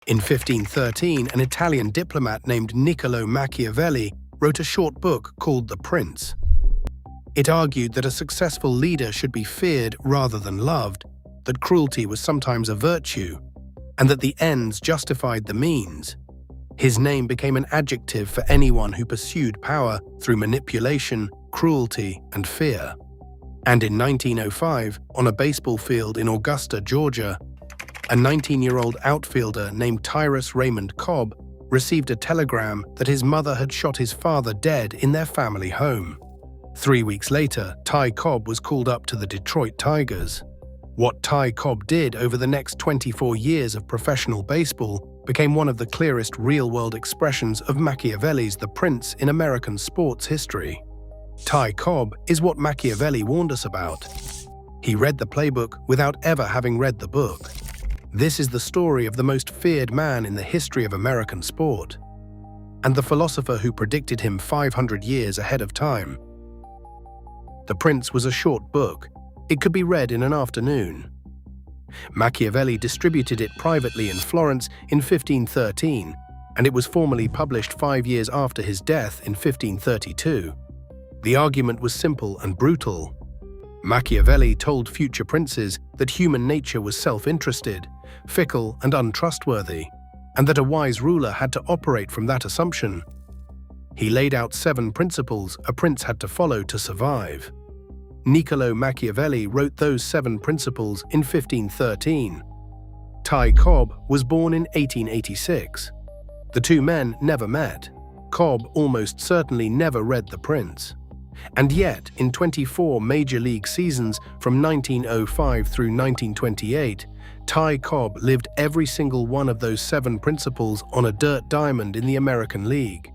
In 1513, an Italian diplomat named Niccolo Machiavelli wrote a short book called The Prince. It argued that a successful leader should be feared rather than loved, that cruelty was sometimes a virtue, and that the ends justified the means. His name became an adjective for anyone who pursued power through manipulation, cruelty, and fear. And in 1905, on a baseball field in Augusta, Georgia, a 19-year-old outfielder named Tyrus Raymond Cobb received a telegram that his mother had shot his father dead in their family home. 3 weeks later, Ty Cobb was called up to the Detroit Tigers. What Ty Cobb did over the next 24 years of professional baseball became one of the clearest real-world expressions of Machiavelli's The Prince in American sports history. Ty Cobb is what Machiavelli warned us about. He read the playbook without ever having read the book. This is the story of the most feared man in the history of American sport, and the philosopher who predicted him 500 years ahead of time. The Prince was a short book. It could be read in an afternoon. Machiavelli distributed it privately in Florence in 1513, and it was formally published 5 years after his death in 1532. The argument was simple and brutal. Machiavelli told future princes that human nature was self-interested, fickle and untrustworthy, and that a wise ruler had to operate from that assumption. He laid out 7 principles a prince had to follow to survive. Niccolo Machiavelli wrote those 7 principles in 1513. Ty Cobb was born in 1886. The two men never met. Cobb almost certainly never read The Prince. And yet, in 24 Major League seasons from 1905 through 1928, Ty Cobb lived every single one of those 7 principles on a dirt diamond in the American League.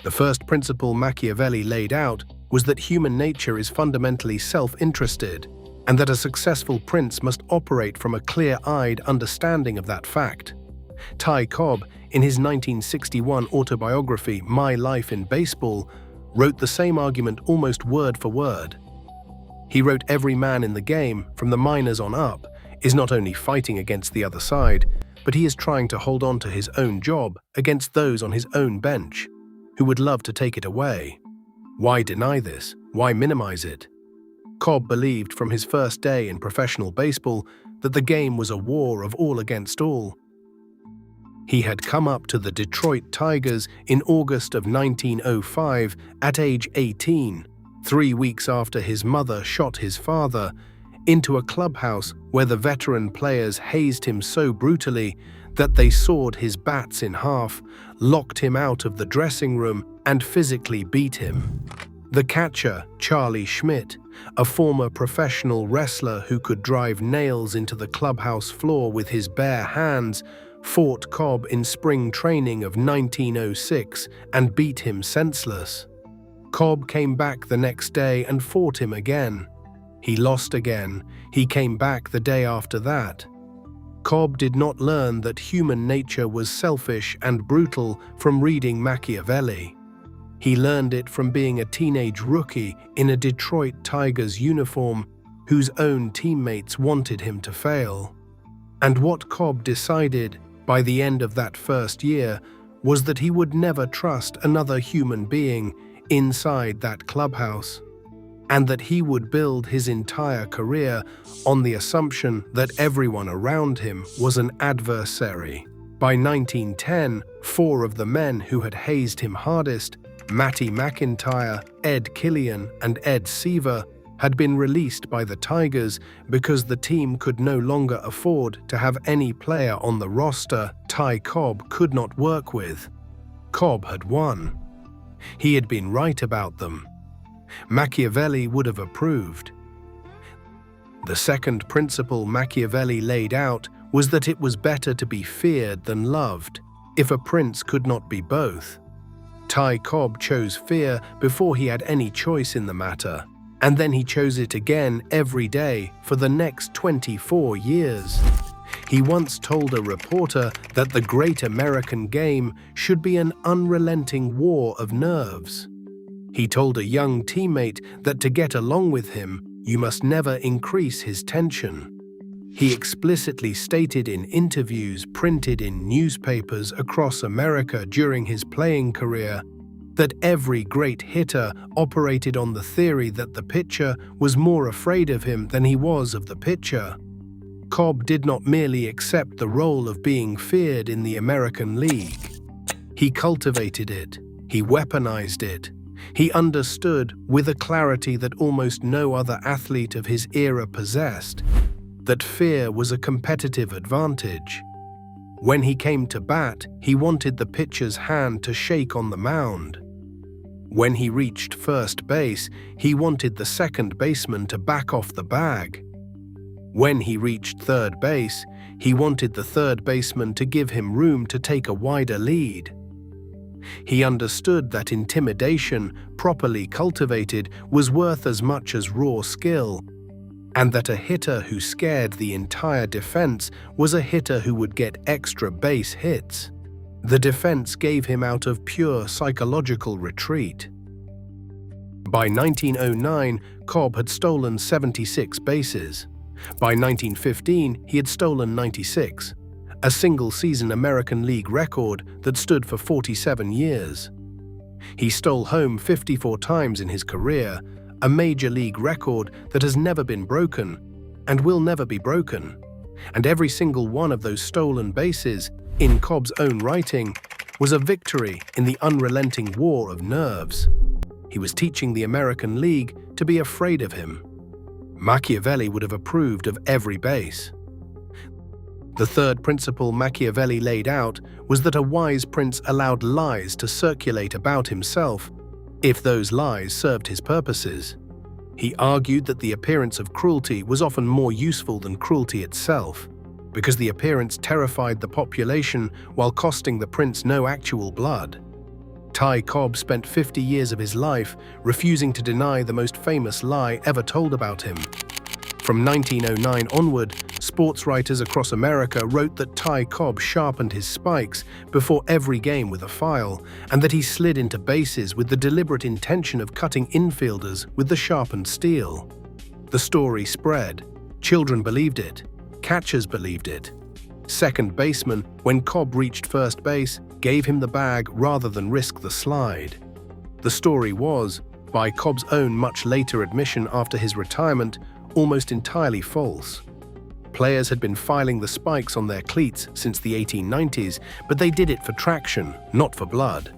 The first principle Machiavelli laid out was that human nature is fundamentally self-interested, and that a successful prince must operate from a clear-eyed understanding of that fact. Ty Cobb, in his 1961 autobiography My Life in Baseball, wrote the same argument almost word for word. He wrote every man in the game, from the minors on up, is not only fighting against the other side, but he is trying to hold on to his own job against those on his own bench, who would love to take it away. Why deny this? Why minimize it? Cobb believed from his first day in professional baseball that the game was a war of all against all. He had come up to the Detroit Tigers in August of 1905 at age 18, 3 weeks after his mother shot his father, into a clubhouse where the veteran players hazed him so brutally that they sawed his bats in half, locked him out of the dressing room, and physically beat him. The catcher, Charlie Schmidt, a former professional wrestler who could drive nails into the clubhouse floor with his bare hands, fought Cobb in spring training of 1906 and beat him senseless. Cobb came back the next day and fought him again. He lost again. He came back the day after that. Cobb did not learn that human nature was selfish and brutal from reading Machiavelli. He learned it from being a teenage rookie in a Detroit Tigers uniform whose own teammates wanted him to fail. And what Cobb decided by the end of that first year was that he would never trust another human being inside that clubhouse, and that he would build his entire career on the assumption that everyone around him was an adversary. By 1910, 4 of the men who had hazed him hardest, Matty McIntyre, Ed Killian, and Ed Seaver, had been released by the Tigers because the team could no longer afford to have any player on the roster Ty Cobb could not work with. Cobb had won. He had been right about them. Machiavelli would have approved. The second principle Machiavelli laid out was that it was better to be feared than loved, if a prince could not be both. Ty Cobb chose fear before he had any choice in the matter, and then he chose it again every day for the next 24 years. He once told a reporter that the great American game should be an unrelenting war of nerves. He told a young teammate that to get along with him, you must never increase his tension. He explicitly stated in interviews printed in newspapers across America during his playing career that every great hitter operated on the theory that the pitcher was more afraid of him than he was of the pitcher. Cobb did not merely accept the role of being feared in the American League. He cultivated it. He weaponized it. He understood, with a clarity that almost no other athlete of his era possessed, that fear was a competitive advantage. When he came to bat, he wanted the pitcher's hand to shake on the mound. When he reached first base, he wanted the second baseman to back off the bag. When he reached third base, he wanted the third baseman to give him room to take a wider lead. He understood that intimidation, properly cultivated, was worth as much as raw skill, and that a hitter who scared the entire defense was a hitter who would get extra base hits. The defense gave him out of pure psychological retreat. By 1909, Cobb had stolen 76 bases. By 1915, he had stolen 96, a single-season American League record that stood for 47 years. He stole home 54 times in his career, a major league record that has never been broken and will never be broken. And every single one of those stolen bases, in Cobb's own writing, was a victory in the unrelenting war of nerves. He was teaching the American League to be afraid of him. Machiavelli would have approved of every base. The third principle Machiavelli laid out was that a wise prince allowed lies to circulate about himself, if those lies served his purposes. He argued that the appearance of cruelty was often more useful than cruelty itself, because the appearance terrified the population while costing the prince no actual blood. Cobb spent 50 years of his life refusing to deny the most famous lie ever told about him. From 1909 onward, sports writers across America wrote that Cobb sharpened his spikes before every game with a file, and that he slid into bases with the deliberate intention of cutting infielders with the sharpened steel. The story spread. Children believed it. Catchers believed it. Second baseman, when Cobb reached first base, gave him the bag rather than risk the slide. The story was, by Cobb's own much later admission after his retirement, almost entirely false. Players had been filing the spikes on their cleats since the 1890s, but they did it for traction, not for blood.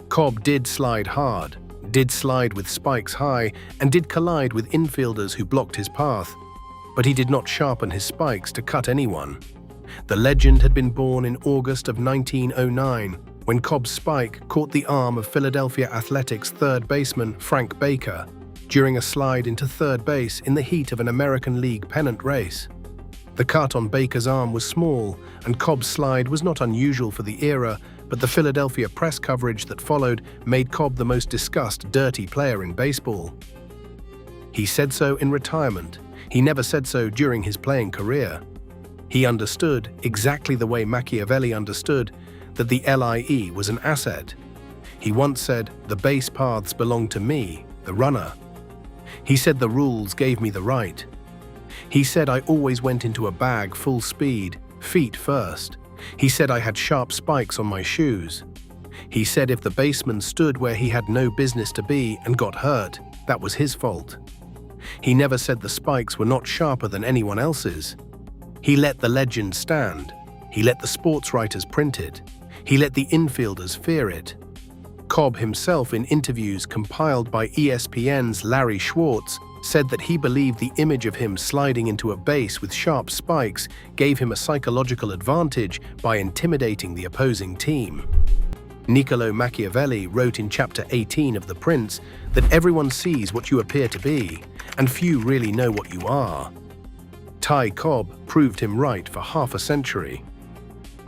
Cobb did slide hard, did slide with spikes high, and did collide with infielders who blocked his path, but he did not sharpen his spikes to cut anyone. The legend had been born in August of 1909, when Cobb's spike caught the arm of Philadelphia Athletics third baseman Frank Baker during a slide into third base in the heat of an American League pennant race. The cut on Baker's arm was small, and Cobb's slide was not unusual for the era, but the Philadelphia press coverage that followed made Cobb the most discussed dirty player in baseball. He said so in retirement. He never said so during his playing career. He understood, exactly the way Machiavelli understood, that the LIE was an asset. He once said, "The base paths belong to me, the runner." He said the rules gave me the right. He said I always went into a bag full speed, feet first. He said I had sharp spikes on my shoes. He said if the baseman stood where he had no business to be and got hurt, that was his fault. He never said the spikes were not sharper than anyone else's. He let the legend stand. He let the sports writers print it. He let the infielders fear it. Cobb himself, in interviews compiled by ESPN's Larry Schwartz, said that he believed the image of him sliding into a base with sharp spikes gave him a psychological advantage by intimidating the opposing team. Niccolo Machiavelli wrote in Chapter 18 of The Prince that everyone sees what you appear to be, and few really know what you are. Cobb proved him right for half a century.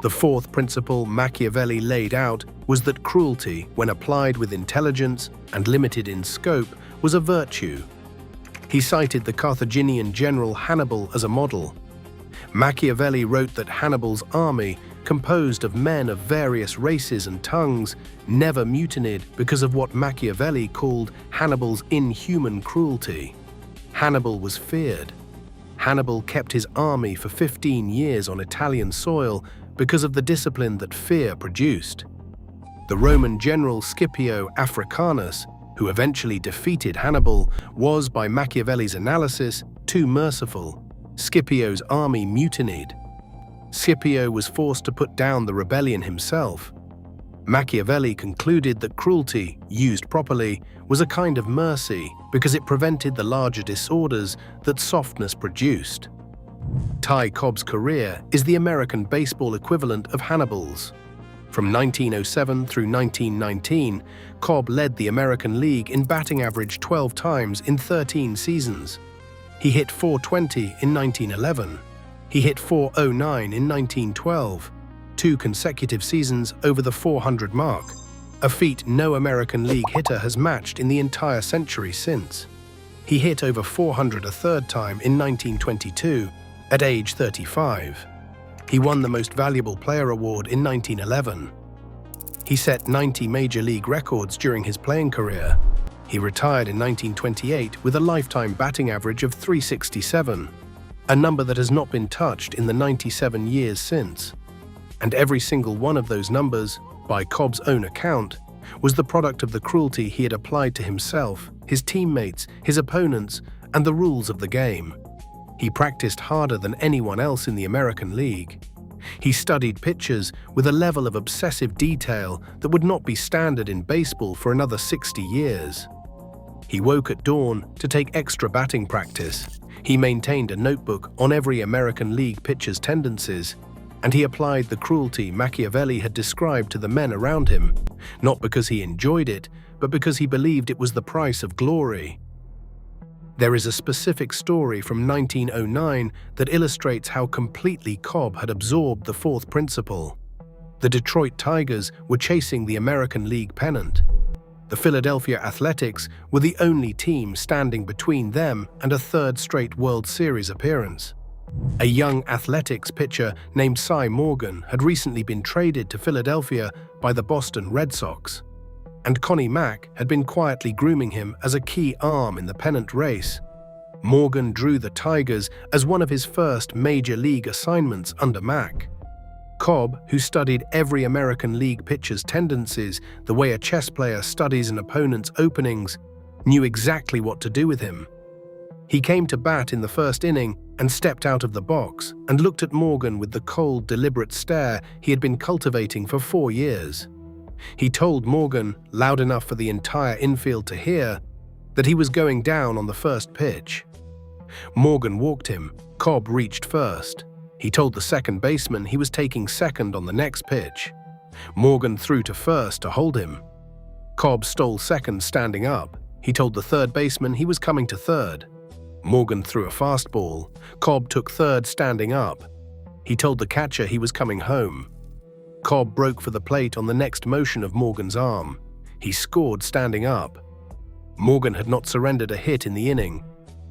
The fourth principle Machiavelli laid out was that cruelty, when applied with intelligence and limited in scope, was a virtue. He cited the Carthaginian general Hannibal as a model. Machiavelli wrote that Hannibal's army, composed of men of various races and tongues, never mutinied because of what Machiavelli called Hannibal's inhuman cruelty. Hannibal was feared. Hannibal kept his army for 15 years on Italian soil because of the discipline that fear produced. The Roman general Scipio Africanus, who eventually defeated Hannibal, was, by Machiavelli's analysis, too merciful. Scipio's army mutinied. Scipio was forced to put down the rebellion himself. Machiavelli concluded that cruelty, used properly, was a kind of mercy because it prevented the larger disorders that softness produced. Ty Cobb's career is the American baseball equivalent of Hannibal's. From 1907 through 1919, Cobb led the American League in batting average 12 times in 13 seasons. He hit .420 in 1911. He hit .409 in 1912. 2 consecutive seasons over the 400 mark, a feat no American League hitter has matched in the entire century since. He hit over .400 a third time in 1922, at age 35. He won the Most Valuable Player award in 1911. He set 90 major league records during his playing career. He retired in 1928 with a lifetime batting average of .367, a number that has not been touched in the 97 years since. And every single one of those numbers, by Cobb's own account, was the product of the cruelty he had applied to himself, his teammates, his opponents, and the rules of the game. He practiced harder than anyone else in the American League. He studied pitchers with a level of obsessive detail that would not be standard in baseball for another 60 years. He woke at dawn to take extra batting practice. He maintained a notebook on every American League pitcher's tendencies, and he applied the cruelty Machiavelli had described to the men around him, not because he enjoyed it, but because he believed it was the price of glory. There is a specific story from 1909 that illustrates how completely Cobb had absorbed the fourth principle. The Detroit Tigers were chasing the American League pennant. The Philadelphia Athletics were the only team standing between them and a third straight World Series appearance. A young Athletics pitcher named Cy Morgan had recently been traded to Philadelphia by the Boston Red Sox, and Connie Mack had been quietly grooming him as a key arm in the pennant race. Morgan drew the Tigers as one of his first major league assignments under Mack. Cobb, who studied every American League pitcher's tendencies the way a chess player studies an opponent's openings, knew exactly what to do with him. He came to bat in the first inning and stepped out of the box and looked at Morgan with the cold, deliberate stare he had been cultivating for 4 years. He told Morgan, loud enough for the entire infield to hear, that he was going down on the first pitch. Morgan walked him. Cobb reached first. He told the second baseman he was taking second on the next pitch. Morgan threw to first to hold him. Cobb stole second standing up. He told the third baseman he was coming to third. Morgan threw a fastball. Cobb took third standing up. He told the catcher he was coming home. Cobb broke for the plate on the next motion of Morgan's arm. He scored standing up. Morgan had not surrendered a hit in the inning.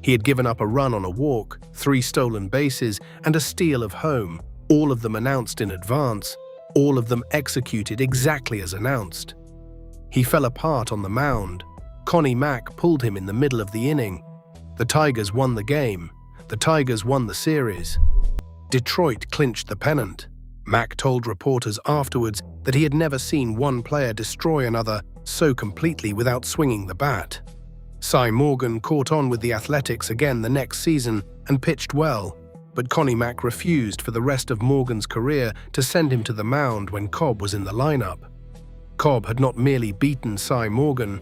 He had given up a run on a walk, 3 stolen bases, and a steal of home, all of them announced in advance, all of them executed exactly as announced. He fell apart on the mound. Connie Mack pulled him in the middle of the inning. The Tigers won the game. The Tigers won the series. Detroit clinched the pennant. Mack told reporters afterwards that he had never seen one player destroy another so completely without swinging the bat. Cy Morgan caught on with the Athletics again the next season and pitched well, but Connie Mack refused for the rest of Morgan's career to send him to the mound when Cobb was in the lineup. Cobb had not merely beaten Cy Morgan,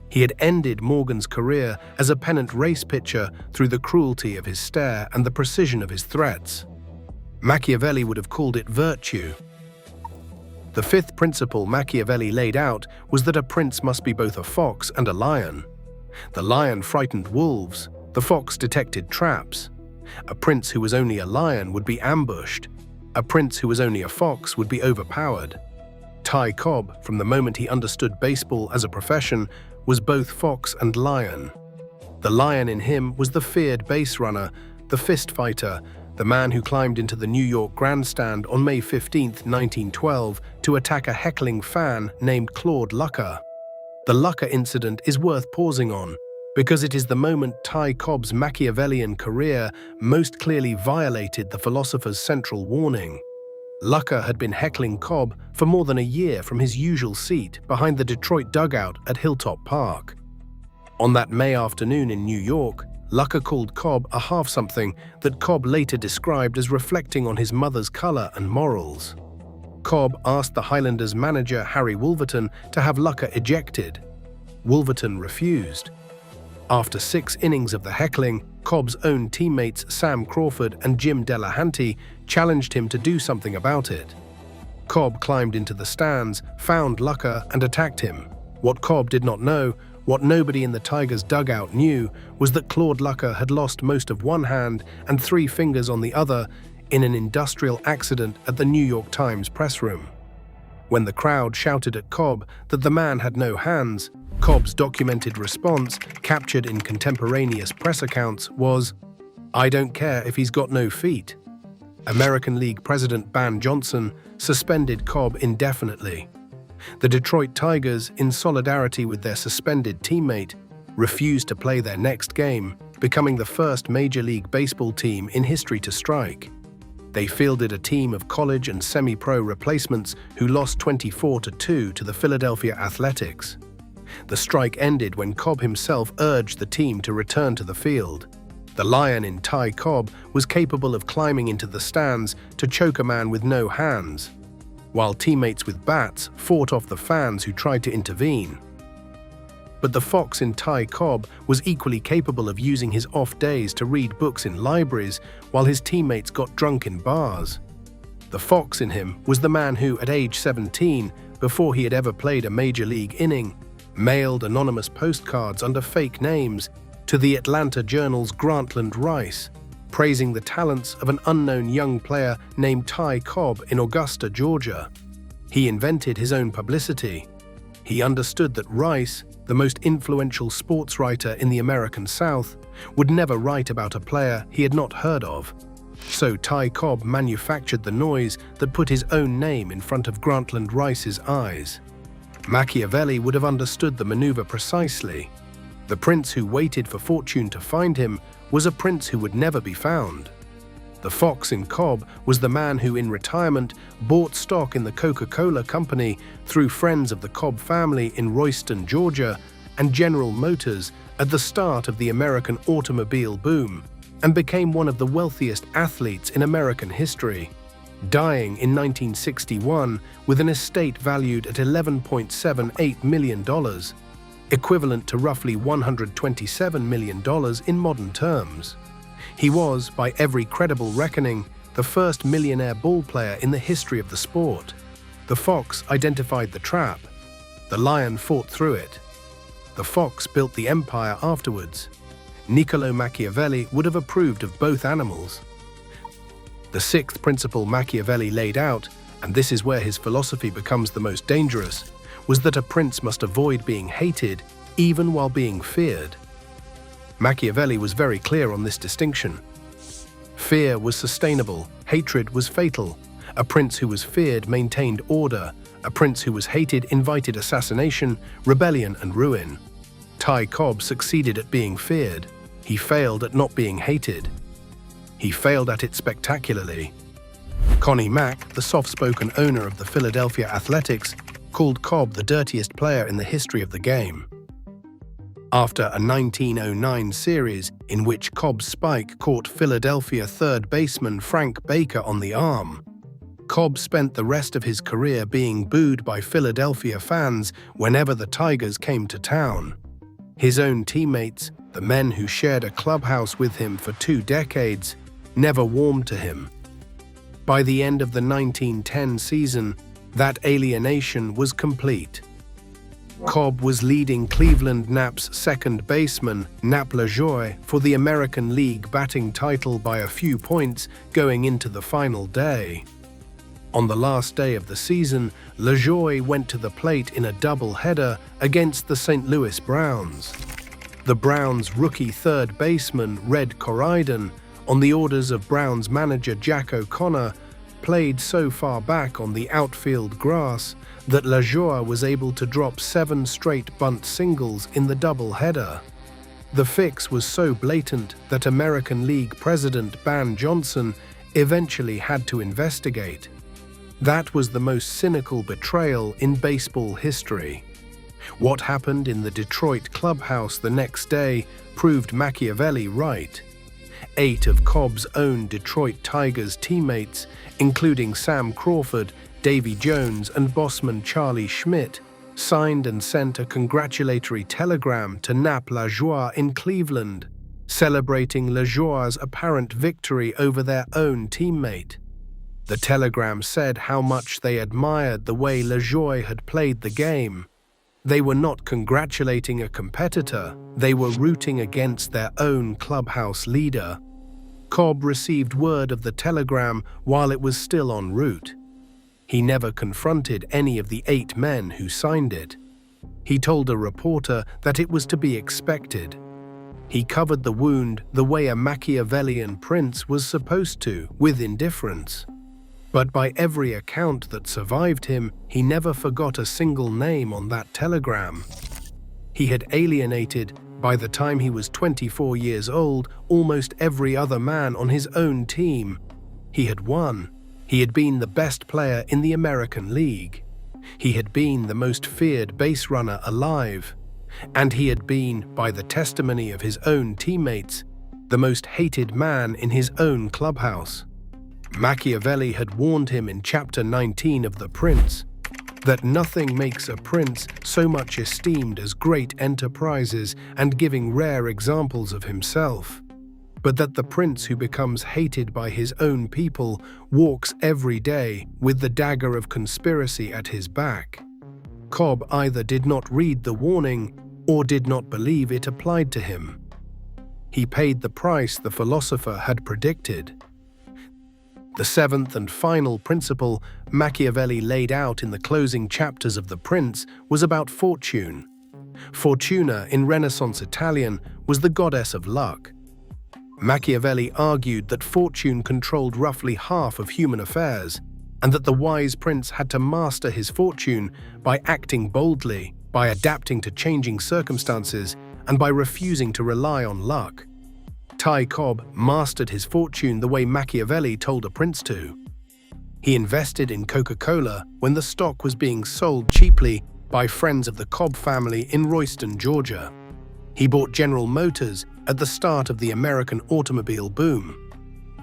he had ended Morgan's career as a pennant race pitcher through the cruelty of his stare and the precision of his threats. Machiavelli would have called it virtue. The fifth principle Machiavelli laid out was that a prince must be both a fox and a lion. The lion frightened wolves, the fox detected traps. A prince who was only a lion would be ambushed. A prince who was only a fox would be overpowered. Ty Cobb, from the moment he understood baseball as a profession, was both fox and lion. The lion in him was the feared base runner, the fist fighter, the man who climbed into the New York grandstand on May 15, 1912, to attack a heckling fan named Claude Lucker. The Lucker incident is worth pausing on. because it is the moment Ty Cobb's Machiavellian career most clearly violated the philosopher's central warning. Lucker had been heckling Cobb for more than a year from his usual seat behind the Detroit dugout at Hilltop Park. On that May afternoon in New York, Lucker called Cobb a half-something that Cobb later described as reflecting on his mother's color and morals. Cobb asked the Highlanders' manager Harry Wolverton to have Lucker ejected. Wolverton refused. After 6 innings of the heckling, Cobb's own teammates Sam Crawford and Jim Delahanty challenged him to do something about it. Cobb climbed into the stands, found Lucker, and attacked him. What Cobb did not know, what nobody in the Tigers' dugout knew, was that Claude Lucker had lost most of one hand and 3 fingers on the other in an industrial accident at the New York Times press room. When the crowd shouted at Cobb that the man had no hands, Cobb's documented response, captured in contemporaneous press accounts, was, "I don't care if he's got no feet." American League President Ban Johnson suspended Cobb indefinitely. The Detroit Tigers, in solidarity with their suspended teammate, refused to play their next game, becoming the first Major League Baseball team in history to strike. They fielded a team of college and semi-pro replacements who lost 24-2 to the Philadelphia Athletics. The strike ended when Cobb himself urged the team to return to the field. The Lion in Ty Cobb was capable of climbing into the stands to choke a man with no hands, while teammates with bats fought off the fans who tried to intervene. But the Fox in Ty Cobb was equally capable of using his off days to read books in libraries while his teammates got drunk in bars. The Fox in him was the man who, at age 17, before he had ever played a major league inning, mailed anonymous postcards under fake names to the Atlanta Journal's Grantland Rice, praising the talents of an unknown young player named Ty Cobb in Augusta, Georgia. He invented his own publicity. He understood that Rice, the most influential sports writer in the American South, would never write about a player he had not heard of. So Ty Cobb manufactured the noise that put his own name in front of Grantland Rice's eyes. Machiavelli would have understood the maneuver precisely. The prince who waited for fortune to find him was a prince who would never be found. The Fox in Cobb was the man who, in retirement, bought stock in the Coca-Cola Company through friends of the Cobb family in Royston, Georgia, and General Motors at the start of the American automobile boom, and became one of the wealthiest athletes in American history, dying in 1961 with an estate valued at $11.78 million, equivalent to roughly $127 million in modern terms. He was, by every credible reckoning, the first millionaire ball player in the history of the sport. The Fox identified the trap. The Lion fought through it. The Fox built the empire afterwards. Niccolo Machiavelli would have approved of both animals. The 6th principle Machiavelli laid out, and this is where his philosophy becomes the most dangerous, was that a prince must avoid being hated even while being feared. Machiavelli was very clear on this distinction. Fear was sustainable, hatred was fatal. A prince who was feared maintained order. A prince who was hated invited assassination, rebellion, and ruin. Ty Cobb succeeded at being feared. He failed at not being hated. He failed at it spectacularly. Connie Mack, the soft-spoken owner of the Philadelphia Athletics, called Cobb the dirtiest player in the history of the game. After a 1909 series in which Cobb's spike caught Philadelphia third baseman Frank Baker on the arm, Cobb spent the rest of his career being booed by Philadelphia fans whenever the Tigers came to town. His own teammates, the men who shared a clubhouse with him for 2 decades, never warmed to him. By the end of the 1910 season, that alienation was complete. Cobb was leading Cleveland Nap's second baseman, Nap LaJoie, for the American League batting title by a few points going into the final day. On the last day of the season, LaJoie went to the plate in a doubleheader against the St. Louis Browns. The Browns' rookie third baseman, Red Corridon, on the orders of Browns manager Jack O'Connor, played so far back on the outfield grass that LaJoie was able to drop 7 straight bunt singles in the doubleheader. The fix was so blatant that American League President Ban Johnson eventually had to investigate. That was the most cynical betrayal in baseball history. What happened in the Detroit clubhouse the next day proved Machiavelli right. 8 of Cobb's own Detroit Tigers teammates, including Sam Crawford, Davy Jones, and bossman Charlie Schmidt, signed and sent a congratulatory telegram to Nap Lajoie in Cleveland, celebrating Lajoie's apparent victory over their own teammate. The telegram said how much they admired the way Lajoie had played the game. They were not congratulating a competitor, they were rooting against their own clubhouse leader. Cobb received word of the telegram while it was still en route. He never confronted any of the 8 men who signed it. He told a reporter that it was to be expected. He covered the wound the way a Machiavellian prince was supposed to, with indifference. But by every account that survived him, he never forgot a single name on that telegram. He had alienated, by the time he was 24 years old, almost every other man on his own team. He had won. He had been the best player in the American League. He had been the most feared base runner alive. And he had been, by the testimony of his own teammates, the most hated man in his own clubhouse. Machiavelli had warned him in Chapter 19 of The Prince that nothing makes a prince so much esteemed as great enterprises and giving rare examples of himself, but that the prince who becomes hated by his own people walks every day with the dagger of conspiracy at his back. Cobb either did not read the warning or did not believe it applied to him. He paid the price the philosopher had predicted. The 7th and final principle Machiavelli laid out in the closing chapters of The Prince was about fortune. Fortuna, in Renaissance Italian, was the goddess of luck. Machiavelli argued that fortune controlled roughly half of human affairs, and that the wise prince had to master his fortune by acting boldly, by adapting to changing circumstances, and by refusing to rely on luck. Ty Cobb mastered his fortune the way Machiavelli told a prince to. He invested in Coca-Cola when the stock was being sold cheaply by friends of the Cobb family in Royston, Georgia. He bought General Motors at the start of the American automobile boom.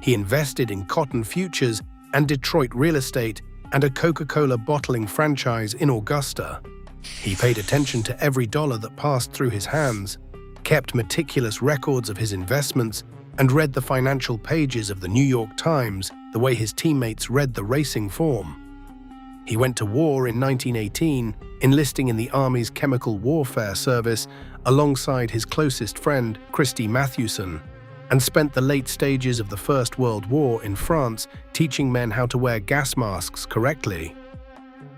He invested in cotton futures and Detroit real estate and a Coca-Cola bottling franchise in Augusta. He paid attention to every dollar that passed through his hands, kept meticulous records of his investments, and read the financial pages of the New York Times the way his teammates read the racing form. He went to war in 1918, enlisting in the Army's Chemical Warfare Service alongside his closest friend, Christy Mathewson, and spent the late stages of the First World War in France teaching men how to wear gas masks correctly.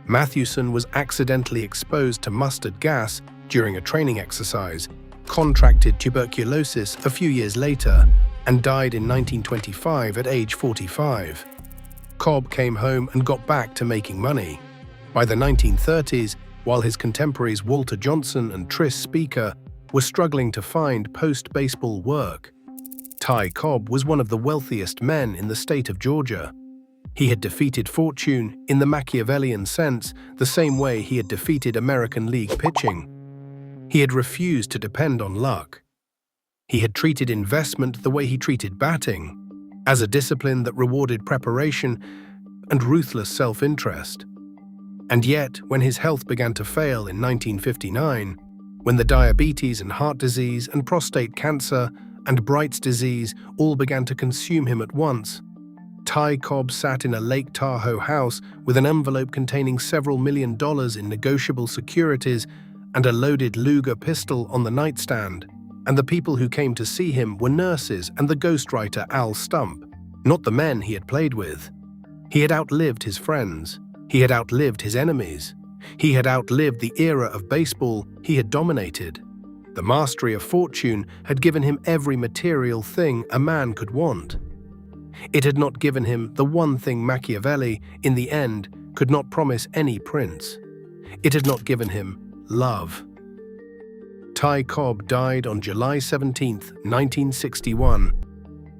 Mathewson was accidentally exposed to mustard gas during a training exercise, contracted tuberculosis a few years later, and died in 1925 at age 45. Cobb came home and got back to making money. By the 1930s, while his contemporaries Walter Johnson and Tris Speaker were struggling to find post-baseball work, Ty Cobb was one of the wealthiest men in the state of Georgia. He had defeated fortune in the Machiavellian sense the same way he had defeated American League pitching. He had refused to depend on luck. He had treated investment the way he treated batting, as a discipline that rewarded preparation and ruthless self-interest. And yet, when his health began to fail in 1959, when the diabetes and heart disease and prostate cancer and Bright's disease all began to consume him at once, Ty Cobb sat in a Lake Tahoe house with an envelope containing several $1 million in negotiable securities and a loaded Luger pistol on the nightstand, and the people who came to see him were nurses and the ghostwriter Al Stump, not the men he had played with. He had outlived his friends. He had outlived his enemies. He had outlived the era of baseball he had dominated. The mastery of fortune had given him every material thing a man could want. It had not given him the one thing Machiavelli, in the end, could not promise any prince. It had not given him love. Ty Cobb died on July 17, 1961,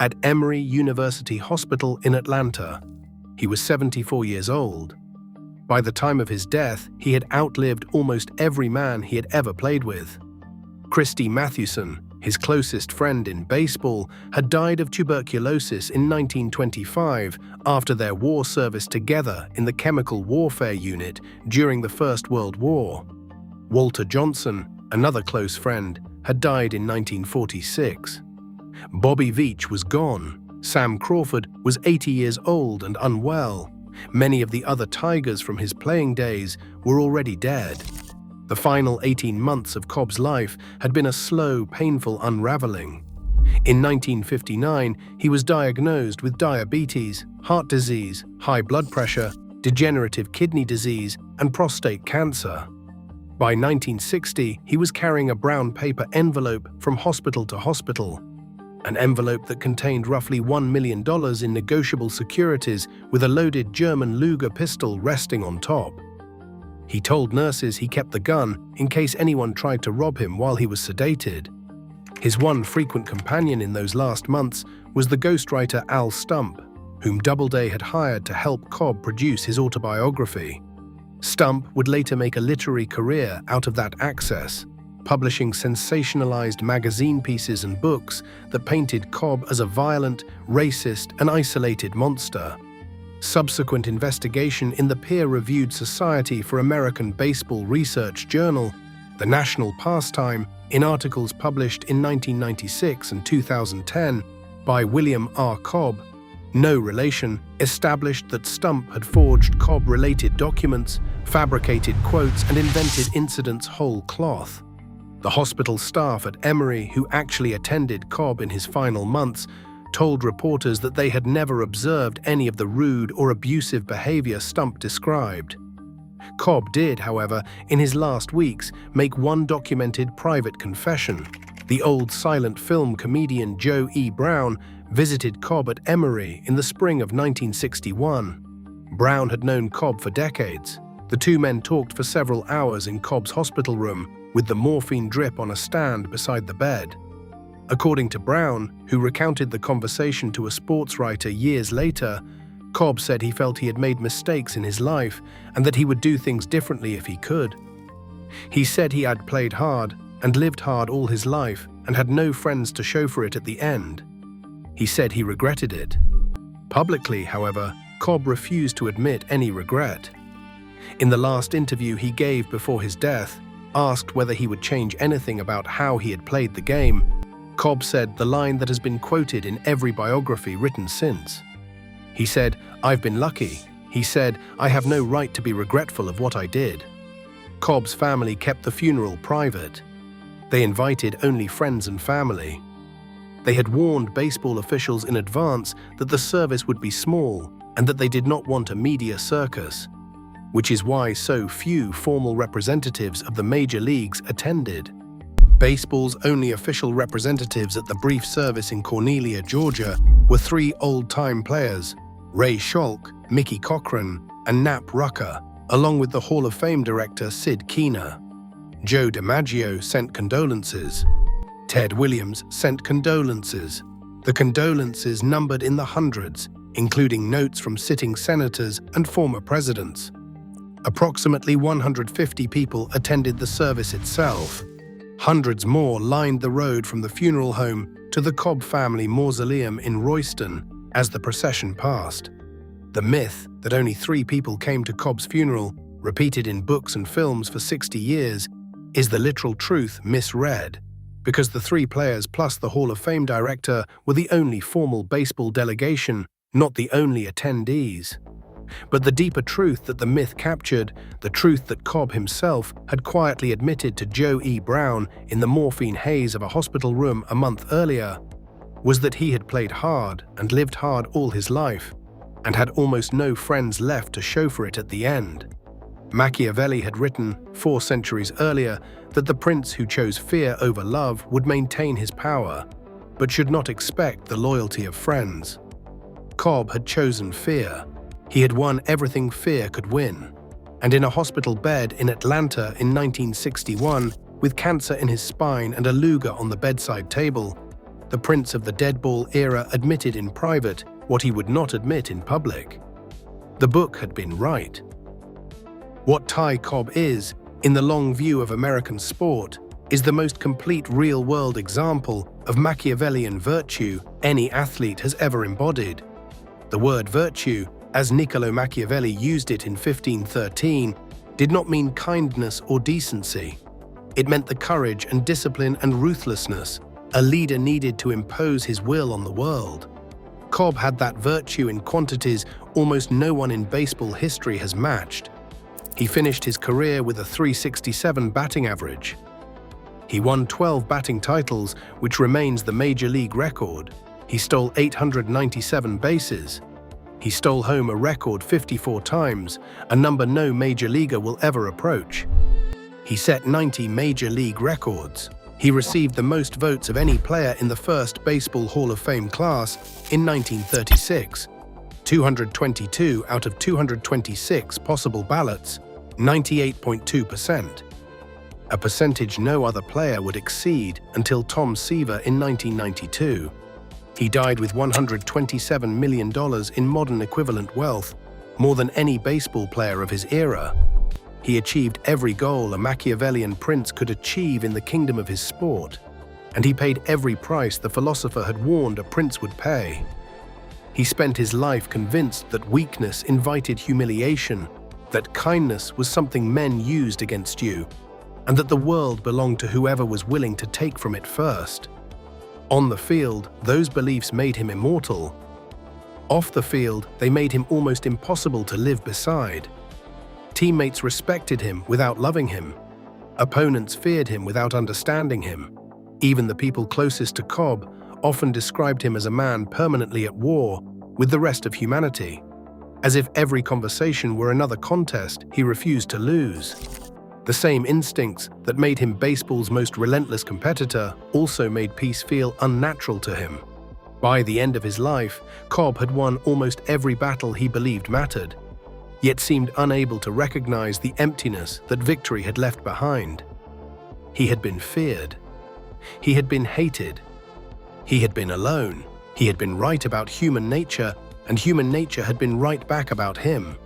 at Emory University Hospital in Atlanta. He was 74 years old. By the time of his death, he had outlived almost every man he had ever played with. Christy Mathewson, his closest friend in baseball, had died of tuberculosis in 1925 after their war service together in the Chemical Warfare Unit during the First World War. Walter Johnson, another close friend, had died in 1946. Bobby Veach was gone. Sam Crawford was 80 years old and unwell. Many of the other Tigers from his playing days were already dead. The final 18 months of Cobb's life had been a slow, painful unraveling. In 1959, he was diagnosed with diabetes, heart disease, high blood pressure, degenerative kidney disease, and prostate cancer. By 1960, he was carrying a brown paper envelope from hospital to hospital, an envelope that contained roughly $1 million in negotiable securities with a loaded German Luger pistol resting on top. He told nurses he kept the gun in case anyone tried to rob him while he was sedated. His one frequent companion in those last months was the ghostwriter Al Stump, whom Doubleday had hired to help Cobb produce his autobiography. Stump would later make a literary career out of that access, publishing sensationalized magazine pieces and books that painted Cobb as a violent, racist, and isolated monster. Subsequent investigation in the peer-reviewed Society for American Baseball Research Journal, the national pastime, in articles published in 1996 and 2010 by William R. Cobb, no relation, established that Stump had forged Cobb-related documents, fabricated quotes, and invented incidents whole cloth. The hospital staff at Emory, who actually attended Cobb in his final months, told reporters that they had never observed any of the rude or abusive behavior Stump described. Cobb did, however, in his last weeks, make one documented private confession. The old silent film comedian Joe E. Brown visited Cobb at Emory in the spring of 1961. Brown had known Cobb for decades. The two men talked for several hours in Cobb's hospital room, with the morphine drip on a stand beside the bed. According to Brown, who recounted the conversation to a sports writer years later, Cobb said he felt he had made mistakes in his life and that he would do things differently if he could. He said he had played hard and lived hard all his life and had no friends to show for it at the end. He said he regretted it. Publicly, however, Cobb refused to admit any regret. In the last interview he gave before his death, asked whether he would change anything about how he had played the game, Cobb said the line that has been quoted in every biography written since. He said, "I've been lucky." He said, "I have no right to be regretful of what I did." Cobb's family kept the funeral private. They invited only friends and family. They had warned baseball officials in advance that the service would be small and that they did not want a media circus, which is why so few formal representatives of the major leagues attended. Baseball's only official representatives at the brief service in Cornelia, Georgia, were three old-time players, Ray Schalk, Mickey Cochran, and Nap Rucker, along with the Hall of Fame director Sid Keener. Joe DiMaggio sent condolences. Ted Williams sent condolences. The condolences numbered in the hundreds, including notes from sitting senators and former presidents. Approximately 150 people attended the service itself. Hundreds more lined the road from the funeral home to the Cobb family mausoleum in Royston as the procession passed. The myth that only 3 people came to Cobb's funeral, repeated in books and films for 60 years, is the literal truth misread, because the 3 players plus the Hall of Fame director were the only formal baseball delegation, not the only attendees. But the deeper truth that the myth captured, the truth that Cobb himself had quietly admitted to Joe E. Brown in the morphine haze of a hospital room a month earlier, was that he had played hard and lived hard all his life, and had almost no friends left to show for it at the end. Machiavelli had written, 4 centuries earlier, that the prince who chose fear over love would maintain his power, but should not expect the loyalty of friends. Cobb had chosen fear. He had won everything fear could win, and in a hospital bed in Atlanta in 1961, With cancer in his spine and a Luger on the bedside table, the Prince of the Deadball era admitted in private what he would not admit in public. The book had been right. What Ty Cobb is, in the long view of American sport, is the most complete real-world example of Machiavellian virtue any athlete has ever embodied. The word virtue, as Niccolo Machiavelli used it in 1513, did not mean kindness or decency. It meant the courage and discipline and ruthlessness a leader needed to impose his will on the world. Cobb had that virtue in quantities almost no one in baseball history has matched. He finished his career with a .367 batting average. He won 12 batting titles, which remains the major league record. He stole 897 bases. He stole home a record 54 times, a number no major leaguer will ever approach. He set 90 major league records. He received the most votes of any player in the first Baseball Hall of Fame class in 1936. 222 out of 226 possible ballots, 98.2%. A percentage no other player would exceed until Tom Seaver in 1992. He died with $127 million in modern equivalent wealth, more than any baseball player of his era. He achieved every goal a Machiavellian prince could achieve in the kingdom of his sport, and he paid every price the philosopher had warned a prince would pay. He spent his life convinced that weakness invited humiliation, that kindness was something men used against you, and that the world belonged to whoever was willing to take from it first. On the field, those beliefs made him immortal. Off the field, they made him almost impossible to live beside. Teammates respected him without loving him. Opponents feared him without understanding him. Even the people closest to Cobb often described him as a man permanently at war with the rest of humanity. As if every conversation were another contest he refused to lose. The same instincts that made him baseball's most relentless competitor also made peace feel unnatural to him. By the end of his life, Cobb had won almost every battle he believed mattered, yet seemed unable to recognize the emptiness that victory had left behind. He had been feared. He had been hated. He had been alone. He had been right about human nature, and human nature had been right back about him.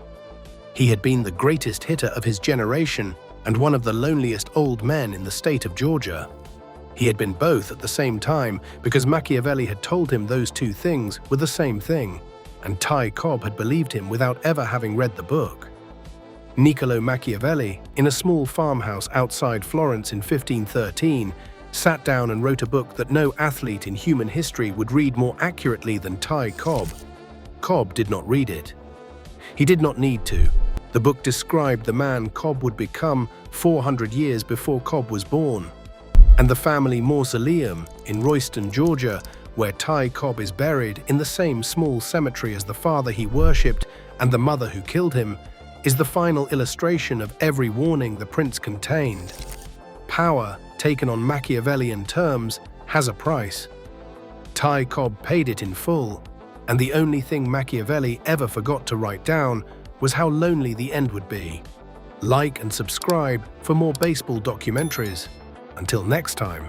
He had been the greatest hitter of his generation and one of the loneliest old men in the state of Georgia. He had been both at the same time because Machiavelli had told him those two things were the same thing, and Ty Cobb had believed him without ever having read the book. Niccolo Machiavelli, in a small farmhouse outside Florence in 1513, sat down and wrote a book that no athlete in human history would read more accurately than Ty Cobb. Cobb did not read it. He did not need to. The book described the man Cobb would become 400 years before Cobb was born, and the family mausoleum in Royston, Georgia, where Ty Cobb is buried in the same small cemetery as the father he worshipped and the mother who killed him, is the final illustration of every warning the prince contained. Power, taken on Machiavellian terms, has a price. Ty Cobb paid it in full, and the only thing Machiavelli ever forgot to write down was how lonely the end would be. Like and subscribe for more baseball documentaries. Until next time.